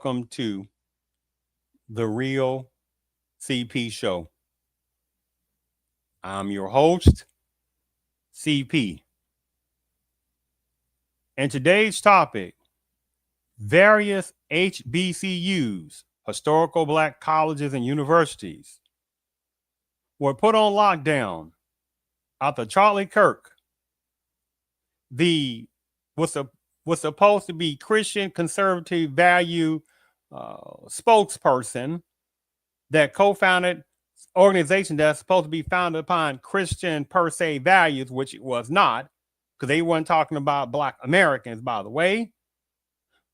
welcome to the Real CP Show. I'm your host, CP. And today's topic, various HBCUs, historical black colleges and universities, were put on lockdown after Charlie Kirk, the was supposed to be Christian conservative value spokesperson that co-founded organization that's supposed to be founded upon Christian per se values, which it was not, because they weren't talking about Black Americans, by the way.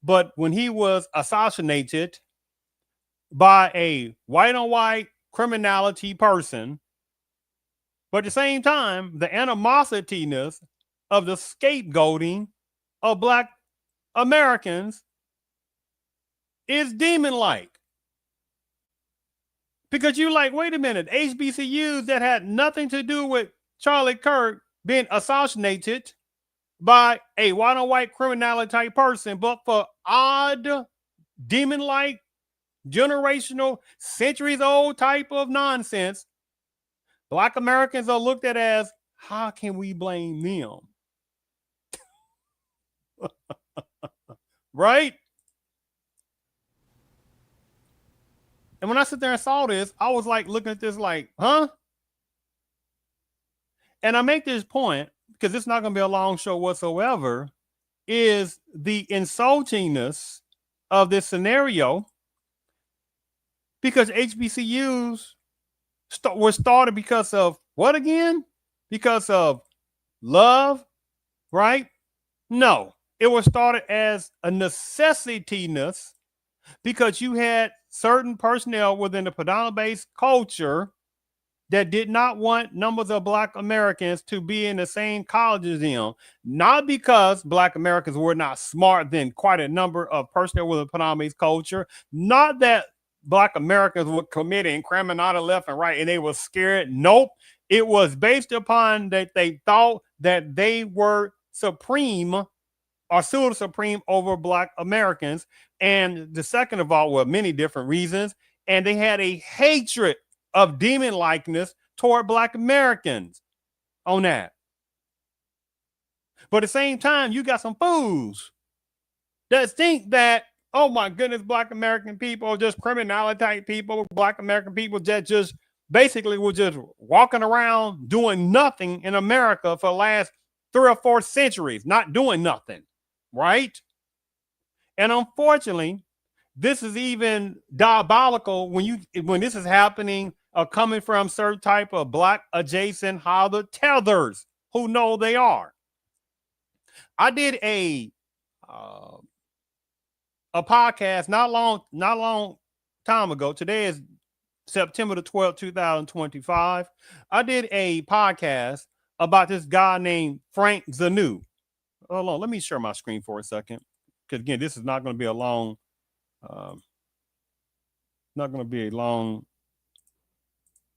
But when he was assassinated by a white on white criminality person, but at the same time, the animosityness of the scapegoating of Black Americans is demon-like. Because you're like, wait a minute, HBCUs that had nothing to do with Charlie Kirk being assassinated by a white on white criminality type person, but for odd, demon-like, generational, centuries-old type of nonsense, Black Americans are looked at as, how can we blame them? Right? And when I sit there and saw this, I was like looking at this like, huh? And I make this point, because it's not going to be a long show whatsoever, is the insultingness of this scenario, because HBCUs were started because of what again? Because of love, right? No, it was started as a necessityness because you had certain personnel within the predominate-based culture that did not want numbers of Black Americans to be in the same college as them, not because Black Americans were not smart than quite a number of personnel within the predominate culture, not that Black Americans were committing criminality left and right and they were scared. Nope. It was based upon that they thought that they were supreme or pseudo supreme over Black Americans. And the second of all, were many different reasons. And they had a hatred of demon likeness toward Black Americans on that. But at the same time, you got some fools that think that, oh my goodness, Black American people are just criminality type people, Black American people that just basically were just walking around doing nothing in America for the last 3 or 4 centuries, not doing nothing, right? And unfortunately, this is even diabolical when this is happening or coming from certain type of Black adjacent hollow tethers who know they are. I did a podcast not long time ago. Today is September the 12th, 2025. I did a podcast about this guy named Franck Zanu. Hold on, let me share my screen for a second. Because again, this is not going to be a long,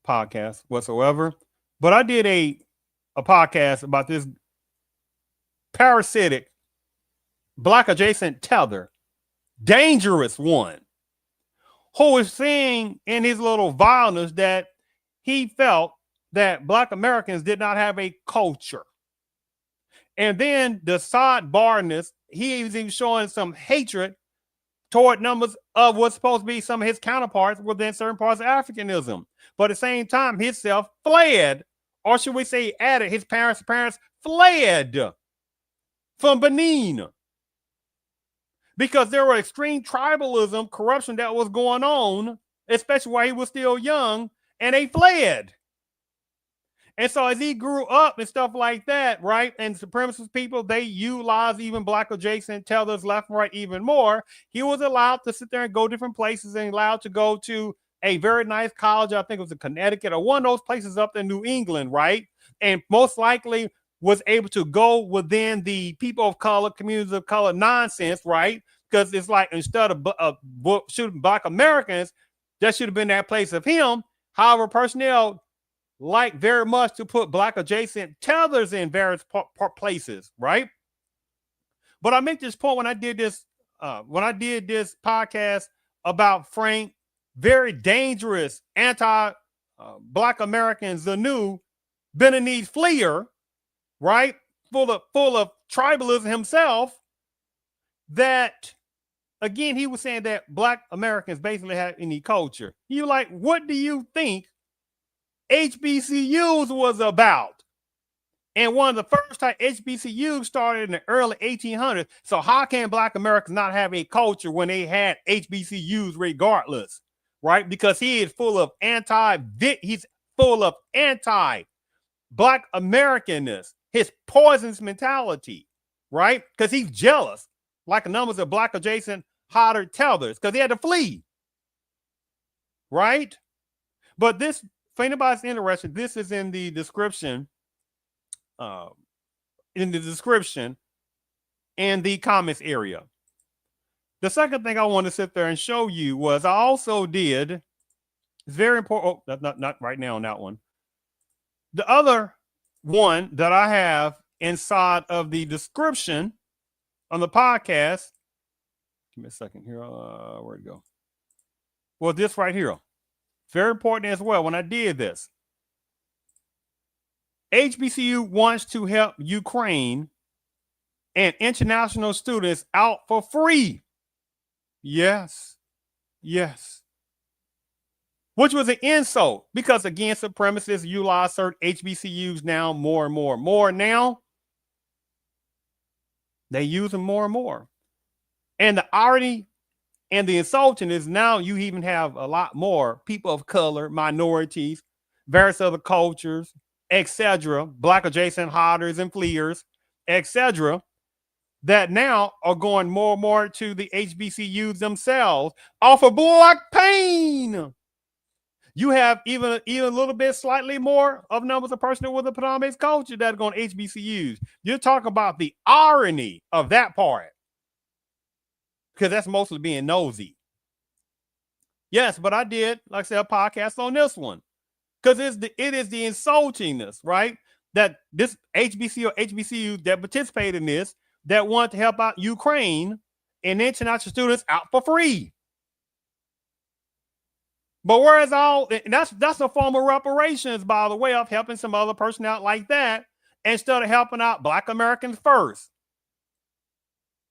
podcast whatsoever. But I did a podcast about this parasitic Black adjacent tether, dangerous one, who is saying in his little vileness that he felt that Black Americans did not have a culture. And then the sidebarness, he was even showing some hatred toward numbers of what's supposed to be some of his counterparts within certain parts of Africanism. But at the same time, himself fled, or should we say added, his parents fled from Benin because there were extreme tribalism, corruption that was going on, especially while he was still young, and they fled. And so as he grew up and stuff like that, right, and supremacist people, they utilize even Black adjacent tethers left and right even more. He was allowed to sit there and go different places and allowed to go to a very nice college. I think it was in Connecticut or one of those places up in New England, right? And most likely was able to go within the people of color, communities of color nonsense, right? Because it's like instead of shooting Black Americans, that should have been that place of him. However, personnel like very much to put Black adjacent tethers in various places, right? But I make this point when I did this when I did this podcast about Franck, very dangerous anti Black American Zanu, Beninese fleer, right? Full of tribalism himself, that again, he was saying that Black Americans basically have any culture. You like, what do you think HBCUs was about? And one of the first time HBCUs started in the early 1800s. So how can Black Americans not have a culture when they had HBCUs regardless, right? Because he is full of he's full of anti-Black Americanness, his poisonous mentality, right? Because he's jealous, like the numbers of Black adjacent hotter tethers, because he had to flee, right? But this, for anybody's interested, this is in the description. In the comments area. The second thing I want to sit there and show you was I also did, it's very important. Oh, that's not right now on that one. The other one that I have inside of the description on the podcast, give me a second here. Where'd it go? Well, this right here, very important as well. When I did this, HBCU wants to help Ukraine and international students out for free. Yes. Yes. Which was an insult because, again, supremacists utilize certain HBCUs now more and more now. They use them more and more. And the irony and the insulting is now you even have a lot more people of color, minorities, various other cultures, etc., Black adjacent hodders and fleers, etc., that now are going more and more to the HBCUs themselves off of Black pain. You have even a little bit slightly more of numbers of personnel with a predominate culture that are going to HBCUs. You're talking about the irony of that part, because that's mostly being nosy. Yes, but I did, like I said, a podcast on this one. Because it is the insultingness, right? That this HBCU or HBCU that participate in this, that want to help out Ukraine and international students out for free. But whereas that's a form of reparations, by the way, of helping some other person out like that, instead of helping out Black Americans first.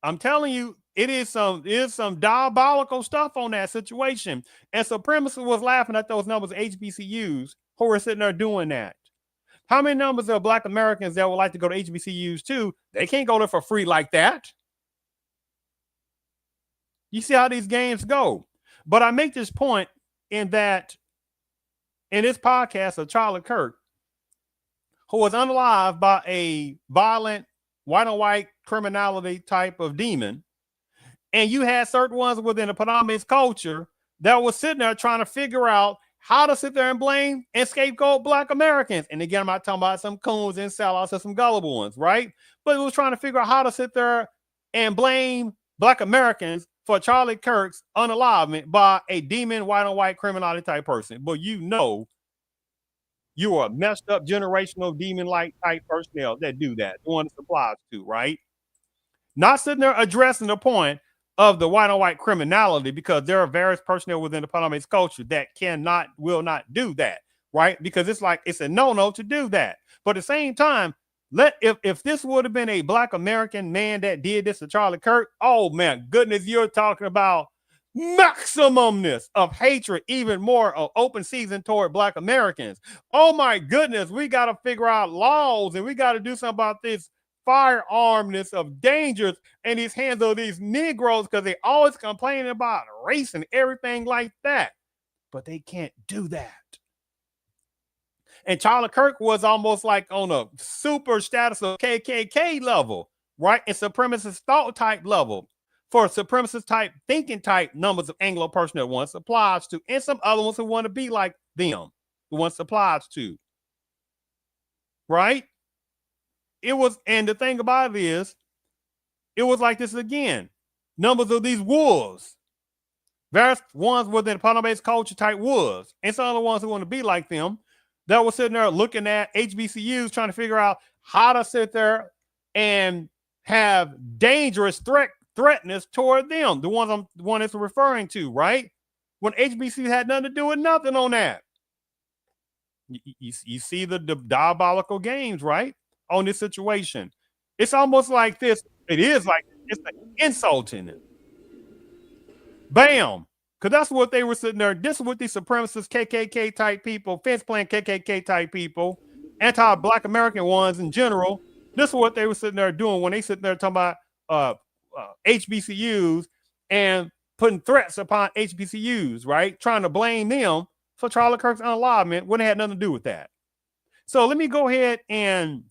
I'm telling you, it is some diabolical stuff on that situation. And supremacists was laughing at those numbers of HBCUs who were sitting there doing that. How many numbers of Black Americans that would like to go to HBCUs too? They can't go there for free like that. You see how these games go. But I make this point in this podcast of Charlie Kirk, who was unalived by a violent white on white criminality type of demon. And you had certain ones within the predominant culture that was sitting there trying to figure out how to sit there and blame and scapegoat Black Americans. And again, I'm not talking about some coons and sellouts or some gullible ones, right? But it was trying to figure out how to sit there and blame Black Americans for Charlie Kirk's unalivement by a demon white on white criminality type person. But you know, you are a messed up generational demon-like type personnel that do that, the one that applies to, right? Not sitting there addressing the point of the white on white criminality, because there are various personnel within the predominant culture that will not do that, right? Because it's a no-no to do that. But at the same time, if this would have been a Black American man that did this to Charlie Kirk, oh man, goodness, you're talking about maximumness of hatred, even more of open season toward Black Americans. Oh my goodness, we got to figure out laws and we got to do something about this firearmness of dangers in these hands of these Negroes, because they always complaining about race and everything like that. But they can't do that. And Charlie Kirk was almost like on a super status of KKK level, right? And supremacist thought type level. For supremacist type thinking type numbers of Anglo personnel once applies to, and some other ones who want to be like them, who once applies to. Right? It was, and the thing about it is, it was like this again. Numbers of these wolves. Various ones within the partner-based culture type wolves, and some of the ones who want to be like them, that was sitting there looking at HBCUs, trying to figure out how to sit there and have dangerous threat threatness toward them, the one it's referring to, right? When HBC had nothing to do with nothing on that. You see the diabolical games, right? On this situation. It's almost like this. It is like it's like insulting it. Bam. Because that's what they were sitting there. This is what these supremacist KKK type people, fence playing KKK type people, anti Black American ones in general. This is what they were sitting there doing when they sitting there talking about HBCUs and putting threats upon HBCUs, right? Trying to blame them for Charlie Kirk's unalivement when it had nothing to do with that. So let me go ahead and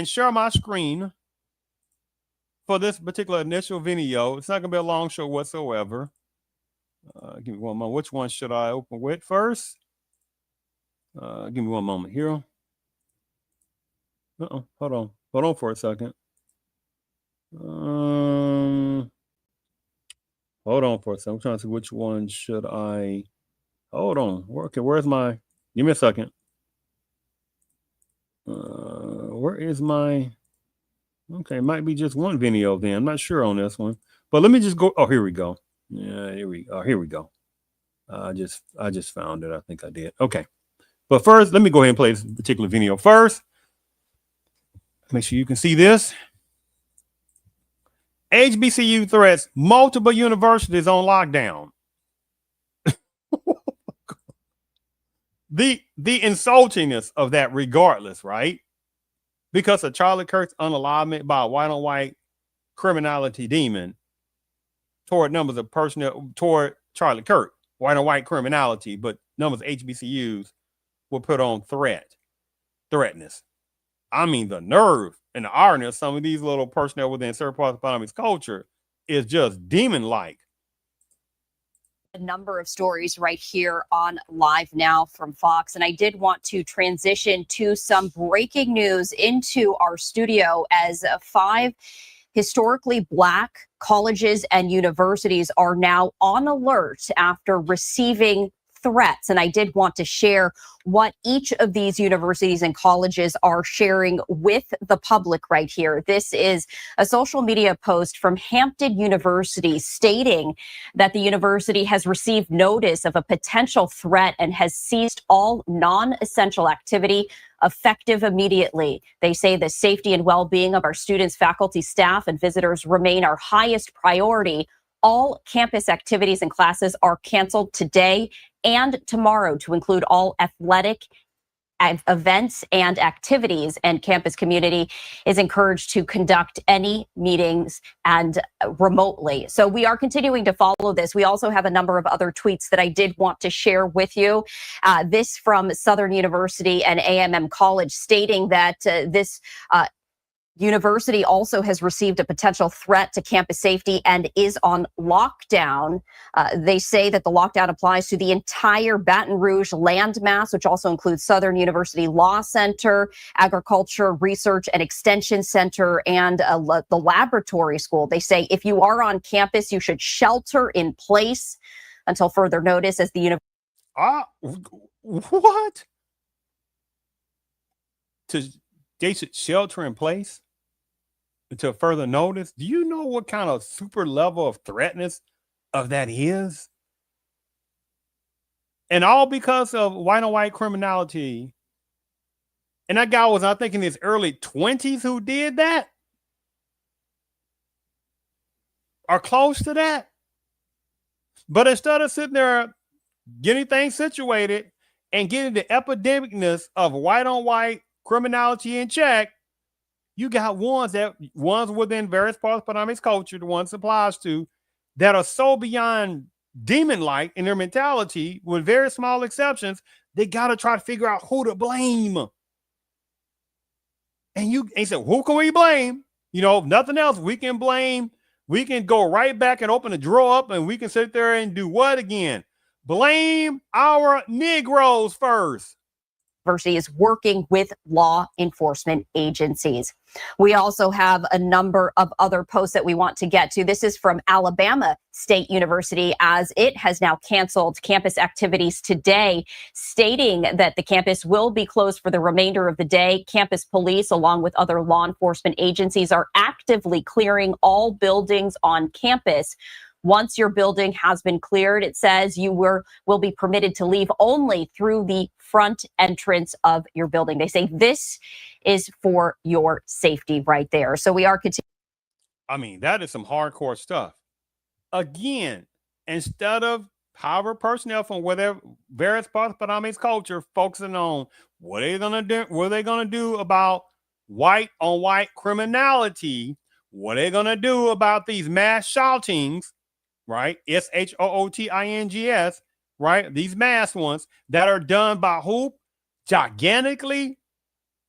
share my screen for this particular initial video. It's not going to be a long show whatsoever. Give me one moment. Which one should I open with first? Give me one moment here. Hold on. Hold on for a second. Hold on for a second. I'm trying to see which one should I. Hold on. Okay, where's my. Give me a second. Where is my. Okay, it might be just one video then. I'm not sure on this one. But let me just go. Oh, here we go. Yeah, here we go. I just found it. I think I did. Okay. But first, let me go ahead and play this particular video first. Make sure you can see this. HBCU threats, multiple universities on lockdown. The insultingness of that regardless, right? Because of Charlie Kirk's unalivement by a white on white criminality demon toward numbers of personnel toward Charlie Kirk, white on white criminality, but numbers of HBCUs were put on threatness. I mean, the nerve and the irony of some of these little personnel within certain parts of Vietnamese culture is just demon-like. A number of stories right here on Live Now from Fox. And I did want to transition to some breaking news into our studio as 5 historically Black colleges and universities are now on alert after receiving threats. And I did want to share what each of these universities and colleges are sharing with the public right here. This is a social media post from Hampton University stating that the university has received notice of a potential threat and has ceased all non-essential activity effective immediately. They say the safety and well-being of our students, faculty, staff, and visitors remain our highest priority. All campus activities and classes are canceled today and tomorrow to include all athletic events and activities, and campus community is encouraged to conduct any meetings and remotely. So we are continuing to follow this. We also have a number of other tweets that I did want to share with you. This from Southern University and AMM College stating that this university also has received a potential threat to campus safety and is on lockdown. They say that the lockdown applies to the entire Baton Rouge landmass, which also includes Southern University Law Center, Agriculture Research and Extension Center, and the laboratory school. They say if you are on campus, you should shelter in place until further notice as the university. What? They should shelter in place until further notice? Do you know what kind of super level of threatness of that is? And all because of white on white criminality. And that guy was, I think, in his early 20s who did that? Or close to that? But instead of sitting there getting things situated and getting the epidemicness of white on white criminality in check, you got ones within various parts of Vietnamese culture, the ones applies to, that are so beyond demon-like in their mentality, with very small exceptions, they got to try to figure out who to blame. And you said, who can we blame? You know, if nothing else, we can blame. We can go right back and open the drawer up and we can sit there and do what again? Blame our Negroes first. University is working with law enforcement agencies. We also have a number of other posts that we want to get to. This is from Alabama State University, as it has now canceled campus activities today, stating that the campus will be closed for the remainder of the day. Campus police, along with other law enforcement agencies, are actively clearing all buildings on campus. Once your building has been cleared, it says you will be permitted to leave only through the front entrance of your building. They say this is for your safety right there. So we are continuing. I mean, that is some hardcore stuff. Again, instead of power personnel from whatever various parts of Benin's culture focusing on what are they gonna do about white on white criminality, what are they gonna do about these mass shootings, right? SHOOTINGS, right? These mass ones that are done by who? Gigantically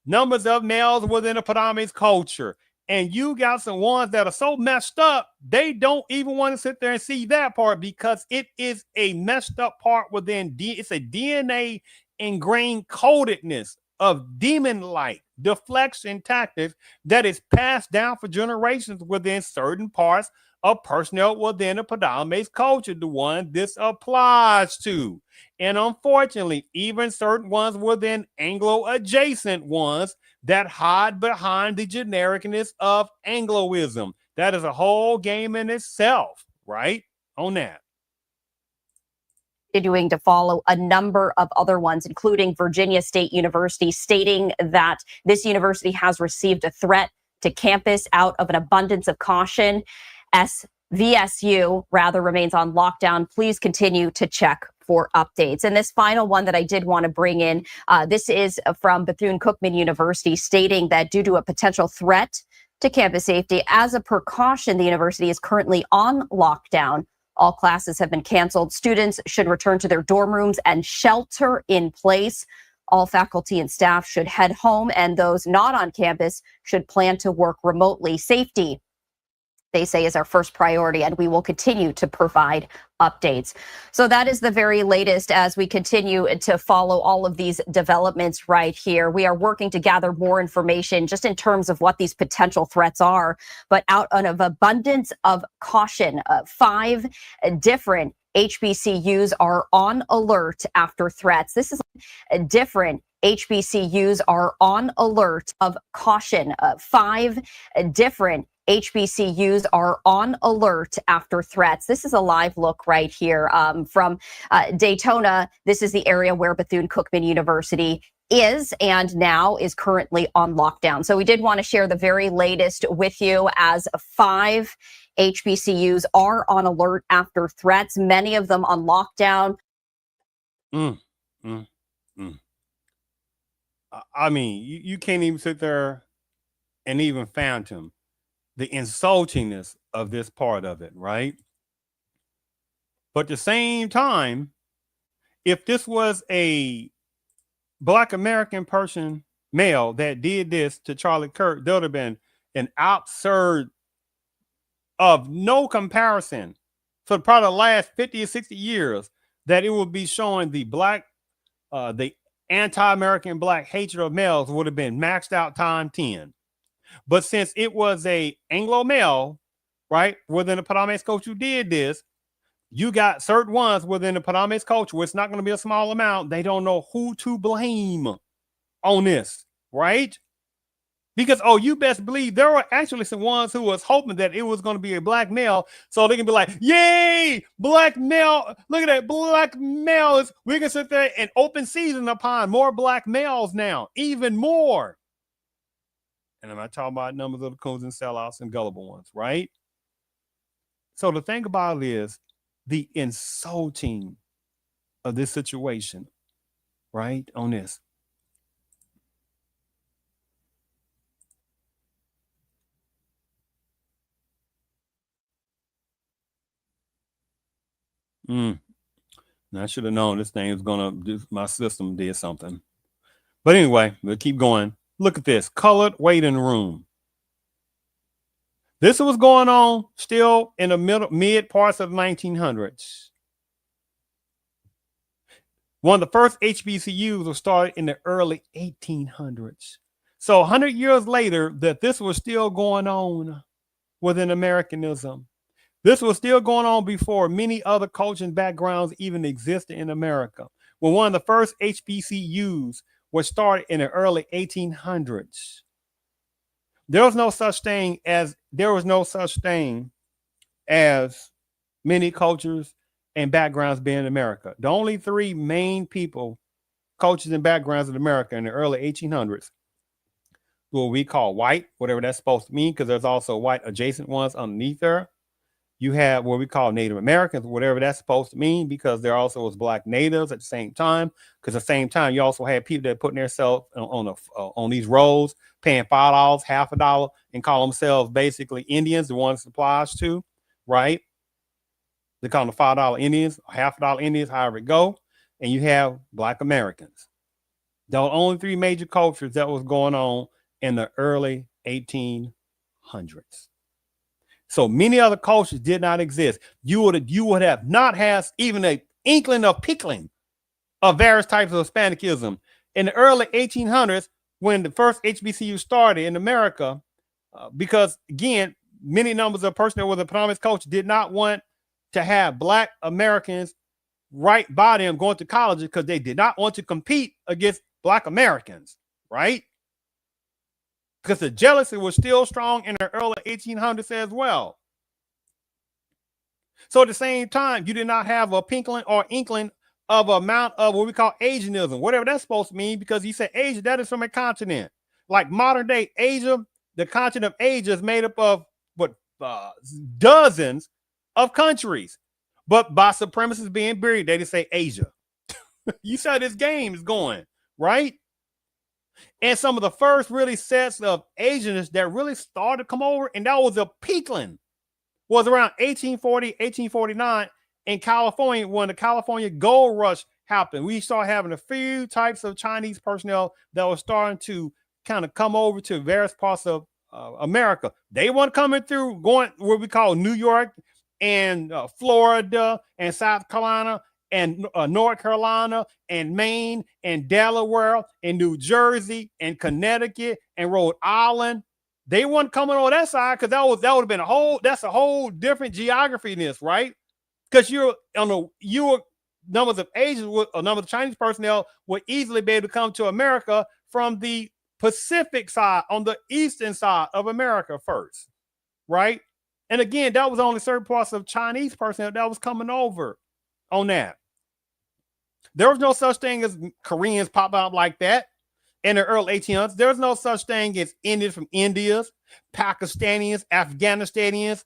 numbers of males within a predominate culture. And you got some ones that are so messed up, they don't even want to sit there and see that part, because it is a messed up part within, it's a DNA ingrained codedness of demon-like deflection tactics that is passed down for generations within certain parts of personnel within the predominate culture, the one this applies to. And unfortunately, even certain ones within Anglo-adjacent ones that hide behind the genericness of Angloism. That is a whole game in itself, right? On that. Continuing to follow a number of other ones, including Virginia State University, stating that this university has received a threat to campus out of an abundance of caution. VSU rather remains on lockdown. Please continue to check for updates. And this final one that I did want to bring in, this is from Bethune-Cookman University, stating that due to a potential threat to campus safety, as a precaution, the university is currently on lockdown. All classes have been canceled. Students should return to their dorm rooms and shelter in place. All faculty and staff should head home, and those not on campus should plan to work remotely. Safety, they say, is our first priority, and we will continue to provide updates. So that is the very latest as we continue to follow all of these developments right here. We are working to gather more information just in terms of what these potential threats are, but out of abundance of caution, 5 different HBCUs are on alert after threats. This is different. HBCUs are on alert of caution. 5 different HBCUs are on alert after threats. This is a live look right here from Daytona. This is the area where Bethune-Cookman University is and now is currently on lockdown. So we did want to share the very latest with you, as 5 HBCUs are on alert after threats, many of them on lockdown. I mean, you can't even sit there and even fathom the insultingness of this part of it, right? But at the same time, if this was a Black American person, male, that did this to Charlie Kirk, there would have been an absurd of no comparison for probably the last 50 or 60 years that it would be showing the the anti-American Black hatred of males would have been maxed out time 10. But since it was a Anglo male, right, within the predominant culture who did this, you got certain ones within the predominant culture where it's not going to be a small amount. They don't know who to blame on this, right? Because, oh, you best believe there were actually some ones who was hoping that it was going to be a Black male, so they can be like, yay, Black male, look at that, Black males. We can sit there and open season upon more Black males now, even more. And I'm not talking about numbers of the coons and sellouts and gullible ones, right? So the thing about it is the insulting of this situation, right? On this. I should have known this thing was gonna do. My system did something. But anyway, we'll keep going. Look at this colored waiting room. This was going on still in the mid parts of the 1900s. One of the first HBCUs was started in the early 1800s. So 100 years later, that this was still going on within Americanism. This was still going on before many other cultures and backgrounds even existed in America. When one of the first HBCUs was started in the early 1800s, there was no such thing as many cultures and backgrounds being in America. The only three main people, cultures and backgrounds in America in the early 1800s, what we call white, whatever that's supposed to mean, because there's also white adjacent ones underneath there. You have what we call Native Americans, whatever that's supposed to mean, because there also was black natives at the same time. Because at the same time, you also had people that putting themselves on these rolls, paying $5, half a dollar, and call themselves basically Indians, the ones it applies to, right? They call them $5 Indians, half a dollar Indians, however it go. And you have black Americans. The only three major cultures that was going on in the early 1800s. So many other cultures did not exist. You would have not had even an inkling of pickling of various types of Hispanicism. In the early 1800s, when the first HBCU started in America, because again, many numbers of personnel with a predominant culture did not want to have black Americans right by them going to college because they did not want to compete against black Americans, right? Because the jealousy was still strong in the early 1800s as well. So at the same time, you did not have a pinkling or inkling of amount of what we call Asianism, whatever that's supposed to mean, because he said Asia, that is from a continent. Like modern day Asia, the continent of Asia is made up of dozens of countries. But by supremacists being buried, they just say Asia. You see how this game is going, right? And some of the first really sets of Asians that really started to come over, and that was a peakling, was around 1840, 1849 in California when the California gold rush happened. We started having a few types of Chinese personnel that was starting to kind of come over to various parts of America. They weren't coming through going what we call New York and Florida and South Carolina and North Carolina and Maine and Delaware and New Jersey and Connecticut and Rhode Island. They weren't coming on that side because that would have been a whole different geography in this, right? Because your numbers of Asians, a number of Chinese personnel would easily be able to come to America from the Pacific side, on the eastern side of America first, right? And again, that was only certain parts of Chinese personnel that was coming over on that. There was no such thing as Koreans pop out like that in the early 1800s. There was no such thing as Indians from India, Pakistanians, Afghanistanians,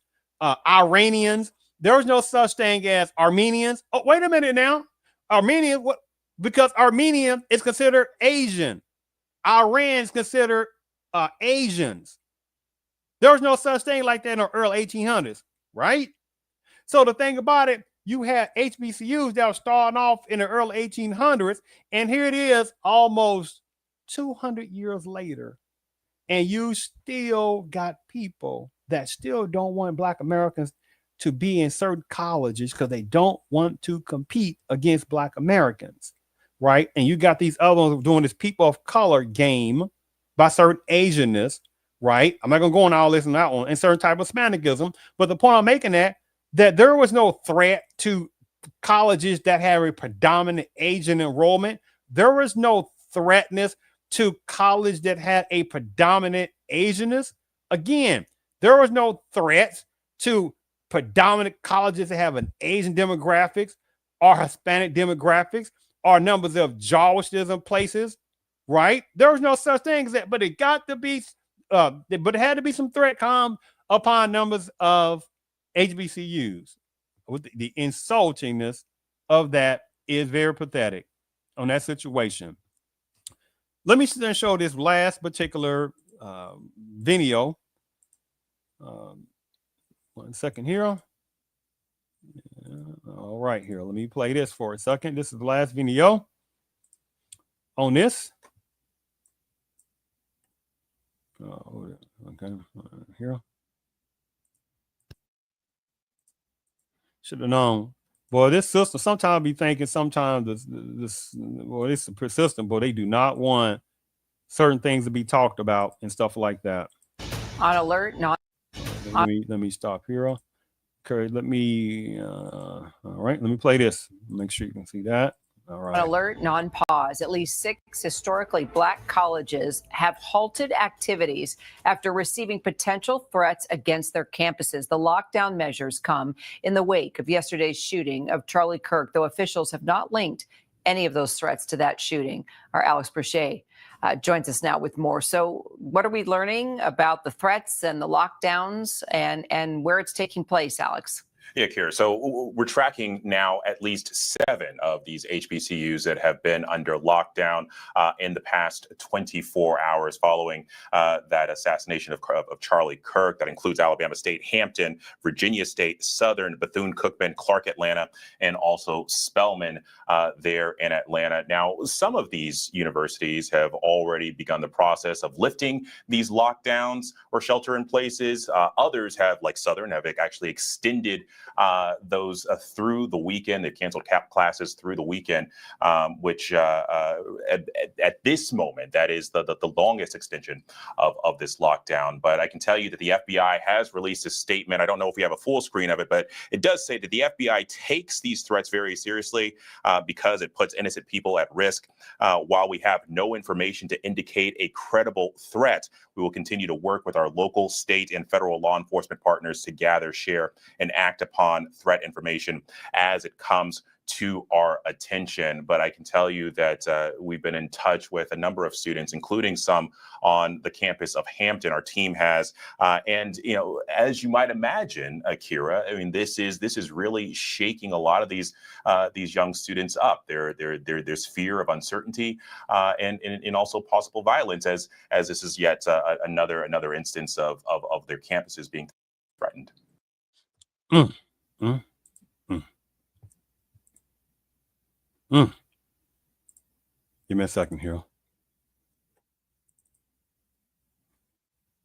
Iranians. There was no such thing as Armenians. Oh, wait a minute now. Armenians, what? Because Armenian is considered Asian. Iran is considered Asians. There was no such thing like that in the early 1800s, right? So the thing about it, you had HBCUs that were starting off in the early 1800s, and here it is almost 200 years later, and you still got people that still don't want black Americans to be in certain colleges because they don't want to compete against black Americans, right? And you got these other ones doing this people of color game by certain Asianness, right? I'm not going to go on all this and that one, and certain type of Hispanicism, but the point I'm making that there was no threat to colleges that have a predominant Asian enrollment. There was no threatness to college that had a predominant Asianness. Again, there was no threats to predominant colleges that have an Asian demographics or Hispanic demographics or numbers of Jewishism places, right? There was no such thing as that, but it got to be, but it had to be some threat come upon numbers of HBCUs. With the insultingness of that is very pathetic on that situation. Let me then show this last particular video. 1 second here. All right, here. Let me play this for a second. This is the last video on this. Okay, here. Should have known Boy, this system, sometimes I be thinking sometimes this system, but they do not want certain things to be talked about and stuff like that. On alert, not. Let me stop here. Okay, let me all right, let me play this. Make sure you can see that. All right. On alert, non-pause. At least 6 historically Black colleges have halted activities after receiving potential threats against their campuses. The lockdown measures come in the wake of yesterday's shooting of Charlie Kirk, though officials have not linked any of those threats to that shooting. Our Alex Brochet joins us now with more. So what are we learning about the threats and the lockdowns and where it's taking place, Alex? Yeah, Kira. So we're tracking now at least 7 of these HBCUs that have been under lockdown in the past 24 hours following that assassination of Charlie Kirk. That includes Alabama State, Hampton, Virginia State, Southern, Bethune-Cookman, Clark Atlanta, and also Spelman there in Atlanta. Now, some of these universities have already begun the process of lifting these lockdowns or shelter in places. Others have, like Southern, have actually extended those through the weekend. They've canceled classes through the weekend, which at this moment, that is the longest extension of this lockdown. But I can tell you that the FBI has released a statement. I don't know if we have a full screen of it, but it does say that the FBI takes these threats very seriously because it puts innocent people at risk. While we have no information to indicate a credible threat, we will continue to work with our local, state, and federal law enforcement partners to gather, share, and act upon threat information as it comes to our attention. But I can tell you that we've been in touch with a number of students, including some on the campus of Hampton. Our team has, and you know, as you might imagine, Akira, I mean, this is really shaking a lot of these young students up. There's fear of uncertainty and also possible violence as this is yet another instance of their campuses being threatened. Mm, mm, mm. Mm. Give me a second here.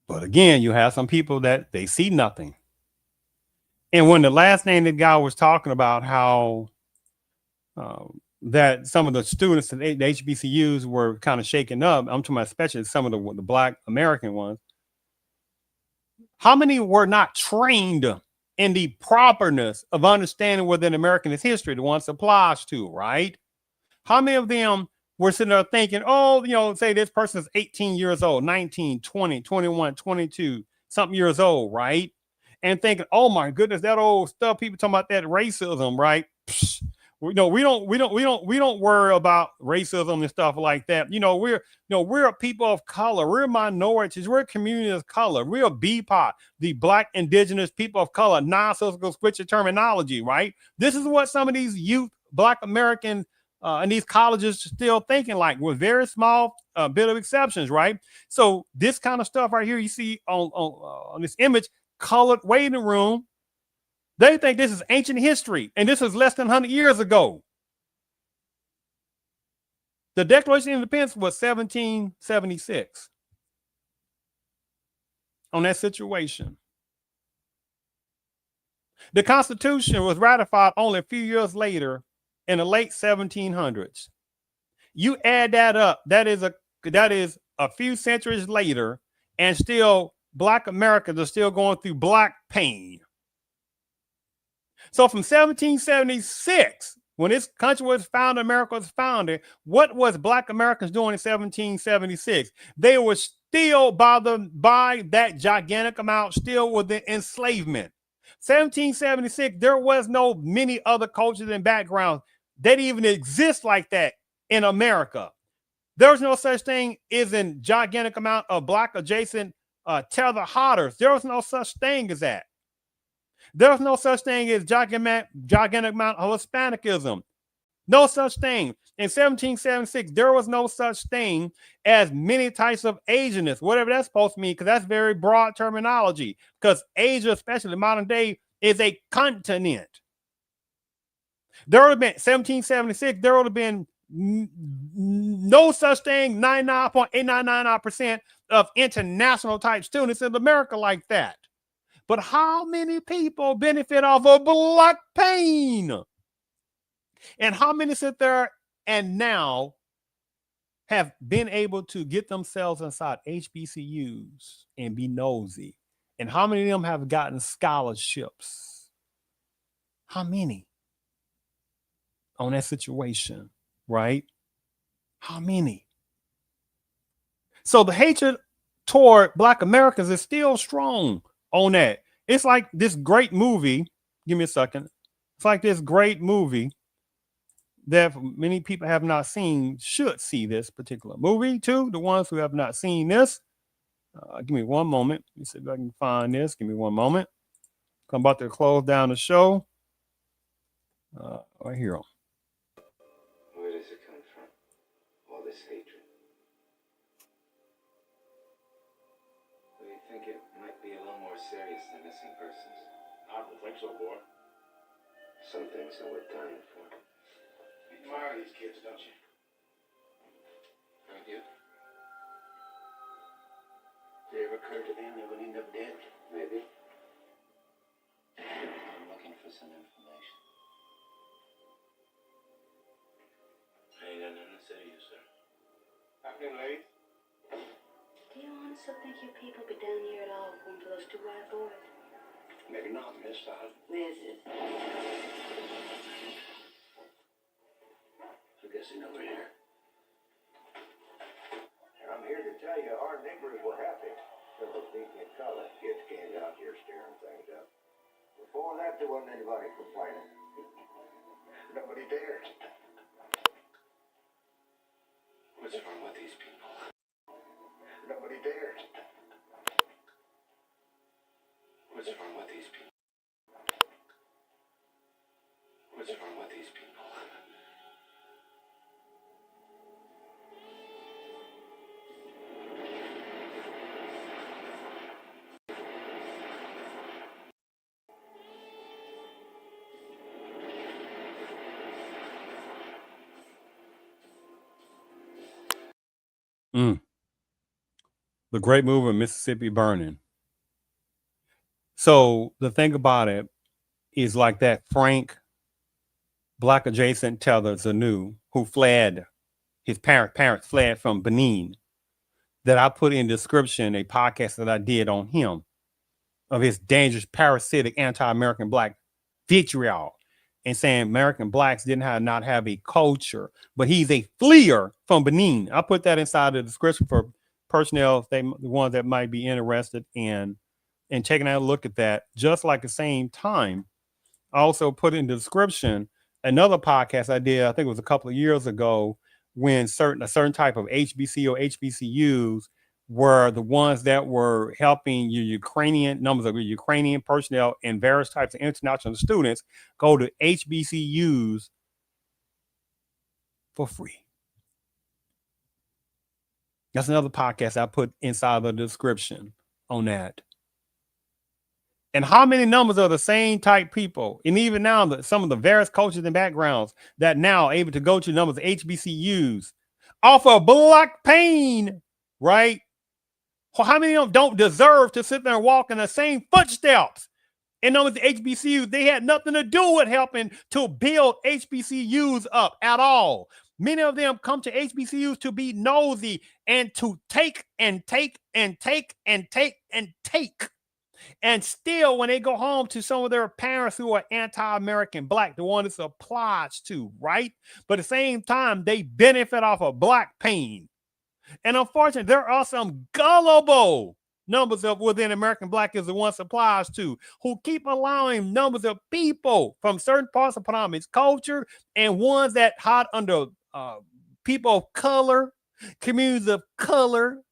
But again, you have some people that they see nothing. And when the last name that guy was talking about how that some of the students at the HBCUs were kind of shaken up, I'm talking about especially some of the Black American ones. How many were not trained in the properness of understanding within American history, the ones applies to, right? How many of them were sitting there thinking, oh, you know, say this person is 18 years old, 19, 20, 21, 22, something years old, right? And thinking, oh my goodness, that old stuff, people talking about that racism, right? Psh, we don't worry about racism and stuff like that. We're a people of color. We're minorities. We're a community of color. We're a BPOC, the Black Indigenous People of Color, non-social switch of terminology, right? This is what some of these youth Black Americans and these colleges are still thinking, like, with very small bit of exceptions, right? So this kind of stuff right here you see on this image, colored waiting room. They think this is ancient history, and this is less than 100 years ago. The Declaration of Independence was 1776 on that situation. The Constitution was ratified only a few years later in the late 1700s. You add that up, that is a few centuries later, and still Black Americans are still going through Black pain. So from 1776, when this country was founded, America was founded, what was Black Americans doing in 1776? They were still by that gigantic amount, still within enslavement. 1776, there was no many other cultures and backgrounds that even exist like that in America. There's no such thing as a gigantic amount of Black adjacent tether hodders. There was no such thing as that. There's no such thing as gigantic amount of Hispanicism. No such thing. In 1776, there was no such thing as many types of Asianness, whatever that's supposed to mean, because that's very broad terminology. Because Asia, especially modern day, is a continent. There would have been 1776, there would have been no such thing, 99.8999% of international type students in America like that. But how many people benefit off of Black pain? And how many sit there and now have been able to get themselves inside HBCUs and be nosy? And how many of them have gotten scholarships? How many on that situation, right? How many? So the hatred toward Black Americans is still strong on that. It's like this great movie. Give me a second. It's like this great movie that many people have not seen, should see this particular movie too. The ones who have not seen this, give me one moment. Let me see if I can find this. Give me one moment. I'm about to close down the show. Right here. Where does it come from? All this hatred. Do you think it might be a little more serious than missing persons? I don't think so, boy. Some things are worth dying for. You admire these kids, don't you? I do. Did it ever occur to them they would end up dead? Maybe. I'm looking for some information. I ain't got nothing to say to you, sir. Afternoon, ladies. Do you honestly think your people be down here at all going for those two white boys? Maybe not, miss. This is. I guess they know we're here. And I'm here to tell you our neighbors were happy till the people in color kids came out here stirring things up. Before that, there wasn't anybody complaining. Nobody dared. What's wrong with these people? Nobody dared. What's wrong with these people? What's wrong with these people? The great movie Mississippi Burning. So the thing about it is like that Franck, Black adjacent tether Zanu, who fled, his parents fled from Benin, that I put in the description, a podcast that I did on him, of his dangerous parasitic anti-American Black vitriol, and saying American Blacks not have a culture, but he's a fleer from Benin. I put that inside the description for personnel, the ones that might be interested in taking a look at that. Just like the same time, I also put in the description another podcast I did, I think it was a couple of years ago, when a certain type of HBC or HBCUs were the ones that were helping numbers of Ukrainian personnel and various types of international students go to HBCUs for free. That's another podcast I put inside the description on that. And how many numbers of the same type people, and even now some of the various cultures and backgrounds that now are able to go to numbers of HBCUs offer Black pain, right? How many of them don't deserve to sit there and walk in the same footsteps? And numbers of HBCUs, they had nothing to do with helping to build HBCUs up at all. Many of them come to HBCUs to be nosy and to take and take and take and take and take. And still, when they go home to some of their parents who are anti-American Black, the one this applies to, right? But at the same time, they benefit off of Black pain. And unfortunately, there are some gullible numbers of within American Black is the one applies to, who keep allowing numbers of people from certain parts of predominant culture and ones that hide under people of color, communities of color,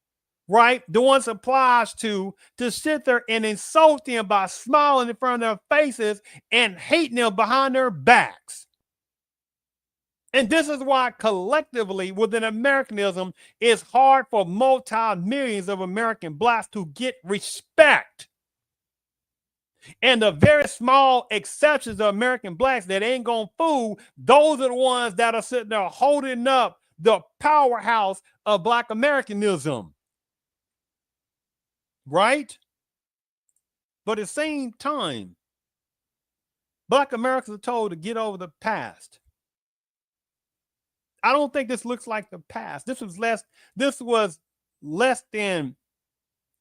right? The ones applies to sit there and insult them by smiling in front of their faces and hating them behind their backs. And this is why collectively within Americanism, it's hard for multi-millions of American Blacks to get respect. And the very small exceptions of American Blacks that ain't gonna fool, those are the ones that are sitting there holding up the powerhouse of Black Americanism. Right? But at the same time, Black Americans are told to get over the past. I don't think this looks like the past. This was less than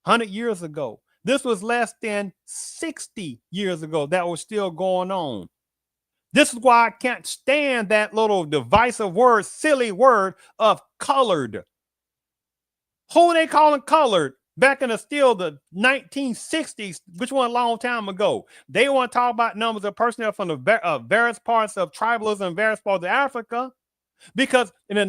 100 years ago. This was less than 60 years ago that was still going on. This is why I can't stand that little divisive word, silly word of colored. Who they calling colored back in the 1960s, which one a long time ago? They want to talk about numbers of personnel from the various parts of tribalism, various parts of Africa, because in the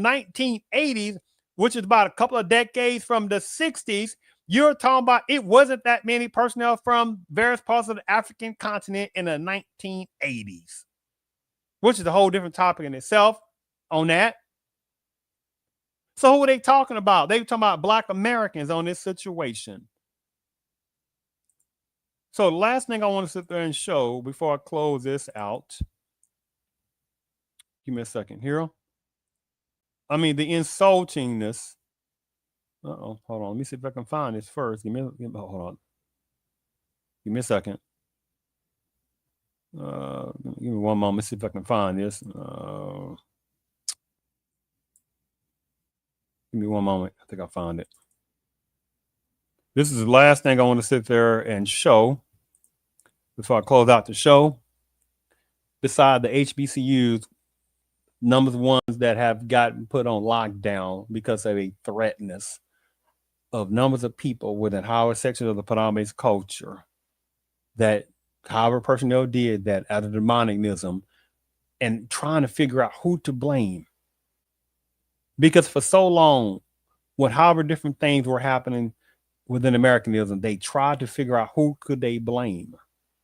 1980s, which is about a couple of decades from the 60s, you're talking about it wasn't that many personnel from various parts of the African continent in the 1980s, which is a whole different topic in itself on that. So who are they talking about? They were talking about Black Americans on this situation. So the last thing I want to sit there and show before I close this out. Give me a second here. I mean, the insultingness. Hold on. Let me see if I can find this first. Hold on. Give me a second. Give me one moment. See if I can find this. Give me one moment. I think I found it. This is the last thing I want to sit there and show before I close out the show. Beside the HBCUs, numbers ones that have gotten put on lockdown because of a threatness of numbers of people within higher sections of the predominate culture that however personnel did that out of demonism and trying to figure out who to blame. Because for so long, with however different things were happening within Americanism, they tried to figure out who could they blame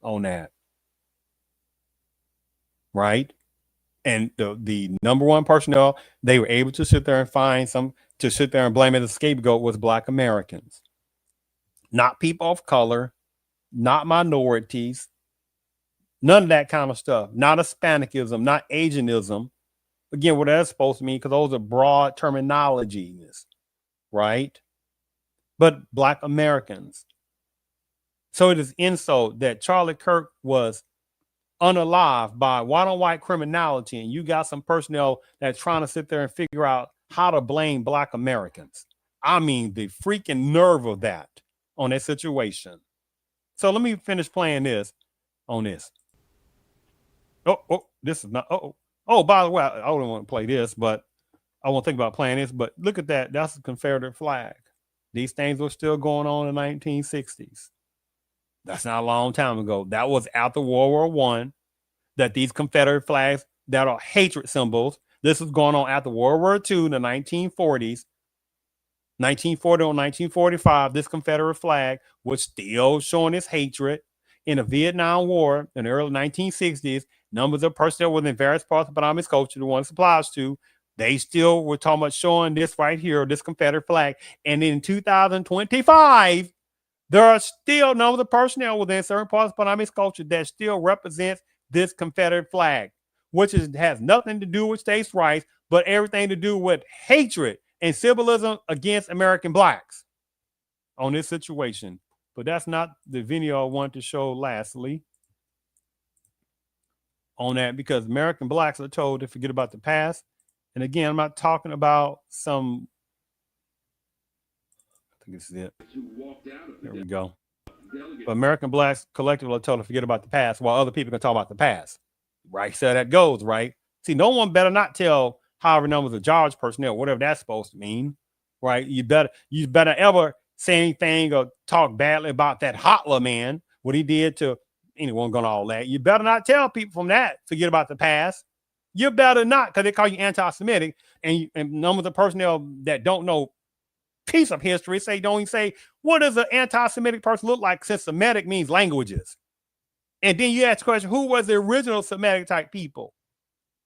on that. Right? And the number one personnel they were able to sit there and find to sit there and blame as a scapegoat was Black Americans, not people of color, not minorities, none of that kind of stuff, not Hispanicism, not Asianism. Again, what that's supposed to mean, because those are broad terminologies, right? But Black Americans. So it is insult that Charlie Kirk was unalived by White On White Criminality, and you got some personnel that's trying to sit there and figure out how to blame Black Americans. I mean, the freaking nerve of that on that situation. So let me finish playing this on this. Oh, this is not. Oh, by the way, I don't want to play this, but I won't think about playing this. But look at that. That's a Confederate flag. These things were still going on in the 1960s. That's not a long time ago. That was after World War I that these Confederate flags that are hatred symbols. This was going on after World War II in the 1940s. 1940 or 1945, this Confederate flag was still showing its hatred. In the Vietnam War in the early 1960s, numbers of personnel within various parts of Benin culture, the one supplies to, they still were talking about showing this right here, this Confederate flag. And in 2025, there are still numbers of personnel within certain parts of Benin culture that still represents this Confederate flag, which has nothing to do with states' rights, but everything to do with hatred and symbolism against American Blacks on this situation. But that's not the video I want to show lastly on that, because American Blacks are told to forget about the past. And again, I'm not talking about some, I think this is it. There we go. But American Blacks collectively are told to forget about the past while other people can talk about the past. Right? So that goes, right? See, no one better not tell however numbers of George personnel, whatever that's supposed to mean, right? You better ever say anything or talk badly about that Hotler man, what he did to anyone going all that. You better not tell people from that, forget about the past. You better not, because they call you anti-Semitic, and numbers of personnel that don't know piece of history don't even say, what does an anti-Semitic person look like, since Semitic means languages? And then you ask the question, who was the original Semitic type people?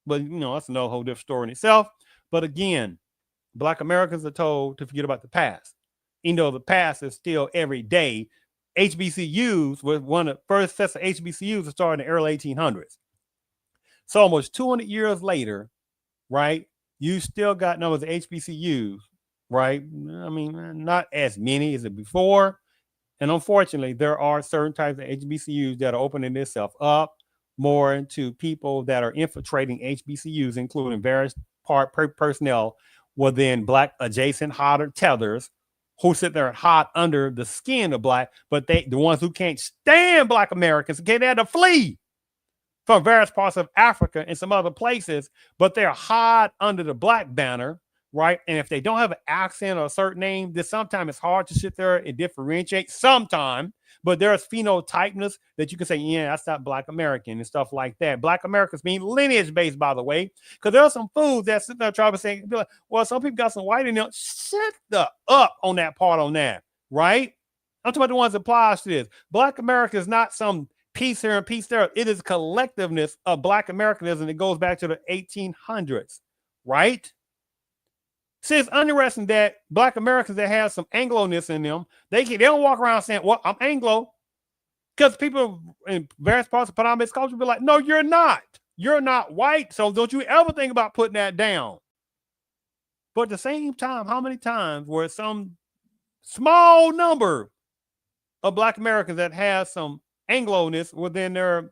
But, that's another whole different story in itself. But again, Black Americans are told to forget about the past. Even though the past is still every day. HBCUs was one of the first sets of HBCUs that started in the early 1800s. So almost 200 years later, right, you still got numbers of HBCUs, right? I mean, not as many as before. And unfortunately, there are certain types of HBCUs that are opening themselves up more into people that are infiltrating HBCUs, including various part personnel were then black adjacent hotter tethers who sit there and hot under the skin of black, but the ones who can't stand black Americans, okay, they had to flee from various parts of Africa and some other places, but they're hot under the black banner, right? And if they don't have an accent or a certain name, then sometimes it's hard to sit there and differentiate sometimes, but there's phenotypeness that you can say, yeah, that's not black American and stuff like that. Black Americans mean lineage based, by the way, because there are some foods that sit there trying to say, well, some people got some white in them. Shut the up on that part on that, right? I'm talking about the ones that applies to this. Black America is not some piece here and piece there. It is collectiveness of black Americanism that goes back to the 1800s, right? See, it's interesting that black Americans that have some Anglo-ness in them, they don't walk around saying, well, I'm Anglo, because people in various parts of predominant culture be like, no, you're not. You're not white, so don't you ever think about putting that down. But at the same time, how many times were some small number of black Americans that have some Anglo-ness within their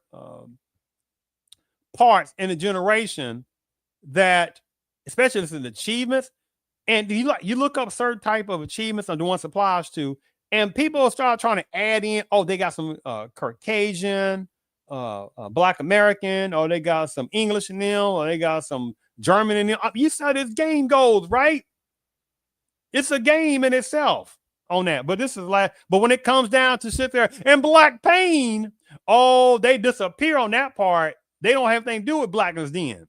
parts in a generation that, especially this is achievements, and you look up certain type of achievements on the ones applies to, and people start trying to add in, oh, they got some Caucasian, black American, or they got some English in them, or they got some German in them. You see how this game goes, right? It's a game in itself on that. But this is like, but when it comes down to sit there and black pain, oh, they disappear on that part. They don't have anything to do with blackness then.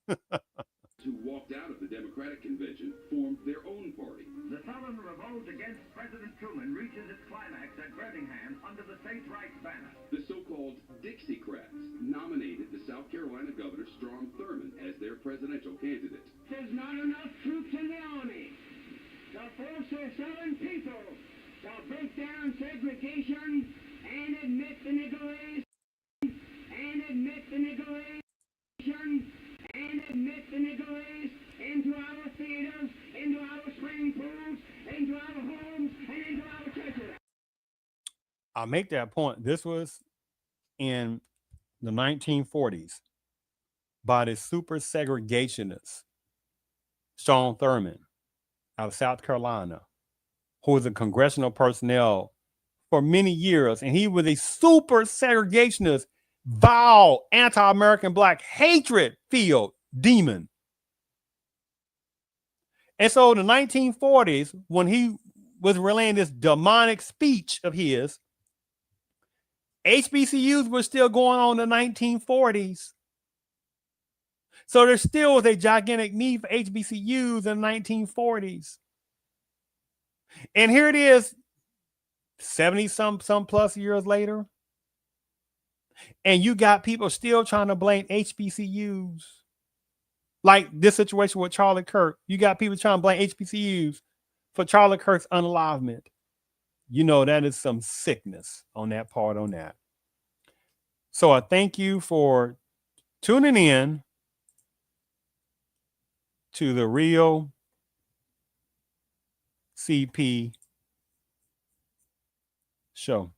Who walked out of the Democratic convention formed their own party. The Southern revolt against President Truman reaches its climax at Birmingham under the states' rights banner. The so-called Dixiecrats nominated the South Carolina Governor Strom Thurmond as their presidential candidate. There's not enough troops in the army to force the Southern people to break down segregation and admit the Negroes into our theaters, into our swimming pools, into our homes, and into our churches. I'll make that point. This was in the 1940s by the super segregationist Strom Thurmond out of South Carolina, who was a congressional personnel for many years, and he was a super segregationist, vile, anti-American black hatred filled demon. And so in the 1940s, when he was relaying this demonic speech of his, HBCUs were still going on in the 1940s. So there still was a gigantic need for HBCUs in the 1940s. And here it is, 70 some plus years later. And you got people still trying to blame HBCUs. Like this situation with Charlie Kirk. You got people trying to blame HBCUs for Charlie Kirk's unalivement. You know, that is some sickness on that part on that. So I thank you for tuning in to the Real CP show.